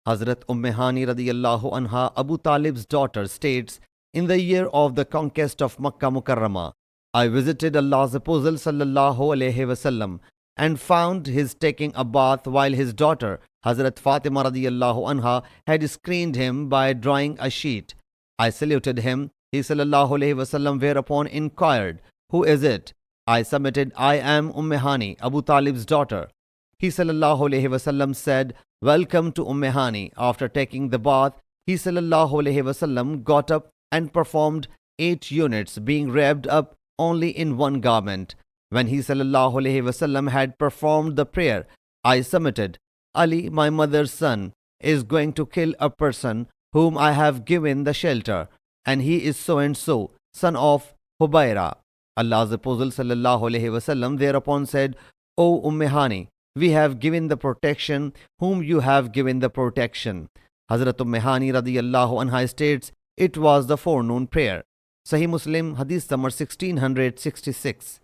Hazrat Hani radiyallahu anha, Abu Talib's daughter, states, in the year of the conquest of Makkah Mukarramah, I visited Allah's Apostle sallallahu alaihi wasallam and found his taking a bath while his daughter, Hazrat Fatima radiyallahu anha, had screened him by drawing a sheet. I saluted him. He sallallahu alaihi wasallam whereupon inquired, who is it? I submitted, I am Hani, Abu Talib's daughter. He sallallahu alaihi wasallam said, welcome to Hani. After taking the bath, he sallallahu alaihi wasallam got up and performed 8 units, being wrapped up only in one garment. When he sallallahu alaihi wasallam had performed the prayer, I submitted, Ali, my mother's son, is going to kill a person whom I have given the shelter, and he is so and so, son of Hubayra. Allah's Apostle sallallahu alaihi wasallam thereupon said, O Hani, we have given the protection whom you have given the protection. Hazrat Hani radiyallahu anha states, it was the forenoon prayer. Sahih Muslim Hadees number 1666.